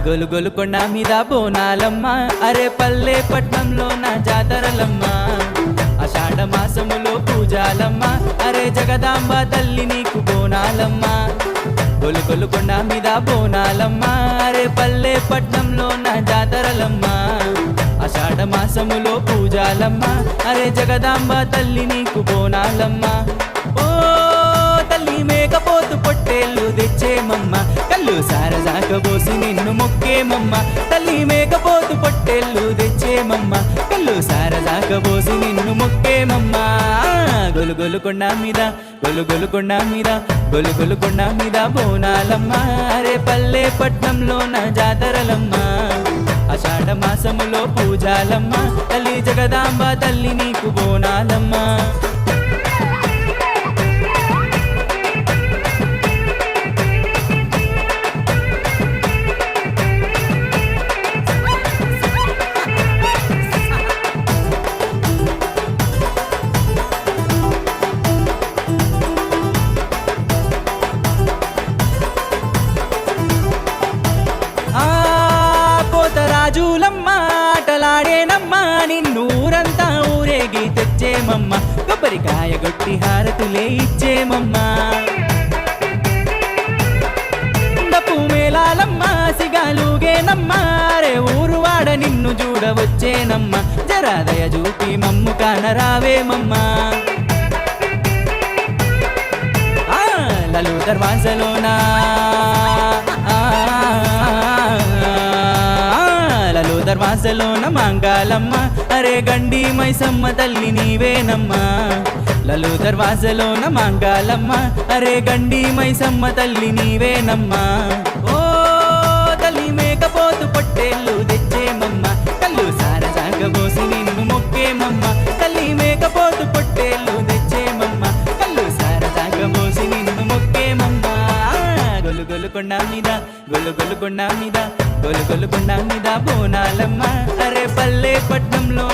గొలు గొలు కొండ మీద బోనాలమ్మ అరే పల్లె పట్నంలో నా జాతరలమ్మ ఆషాఢ మాసములో పూజాలమ్మ అరే జగదాంబ తల్లి నీకు బోనాలమ్మ గొలు గొలు కొండ మీద బోనాలమ్మ అరే పల్లె పట్నంలో నా జాతరలమ్మ ఆషాఢ మాసములో పూజాలమ్మ అరే జగదాంబ తల్లి నీకు బోనాలమ్మ ఓ తల్లి మేకపోతు పొట్టేళ్ళు తెచ్చేమమ్మ కళ్ళు సారజాకబోసి నిన్ను మొక్కేమమ్మ తల్లి మేకపోతు పొట్టేళ్ళు తెచ్చేమమ్మ కళ్ళు సారజాకబోసి నిన్ను మొక్కేమమ్మ గొలు గొలు కొండ మీద గొలు గొలు కొండ మీద గొలు గొలు కొండ మీద బోనాలమ్మ అరే పల్లె పట్నంలో నా జాతరలమ్మ ఆషాఢ మాసములో పూజాలమ్మ తల్లి జగదాంబ తల్లి నీకు బోనాలమ్మ రాజులమ్మ ఆటలాడేనమ్మ నిన్నూరంతా ఊరేగి తెచ్చేమమ్మ కొబ్బరికాయ గొట్టి హారతులే ఇచ్చేమమ్మ డప్పు మేళాలమ్మ సిగాలుగేనమ్మ రే ఊరు వాడ నిన్ను చూడవచ్చేనమ్మ జరాదయ చూపి మమ్ము కానరావేమమ్మ లలు దర్వాజలోనా దర్వాజలోన మంగాలమ్మ అరే గండి మైసమ్మ తల్లి నీవేనమ్మా లలు దర్వాజలోన మంగాలమ్మ అరే గండి మైసమ్మ తల్లి నీవేనమ్మా ఓ తల్లి మేకపోతు పొట్టేళ్ళు తెచ్చేమమ్మ కళ్ళు సారజాకబోసి నిన్ను మొక్కేమమ్మ తల్లి మేకపోతు పొట్టేళ్ళు తెచ్చేమమ్మ కళ్ళు సారజాకబోసి నిన్ను మొక్కేమమ్మ గొలు గొలు కొండ మీద గొలు గొలు కొండ మీద గొలు గొలు కొండ మీద బోనాలమ్మ అరే పల్లె పట్నంలో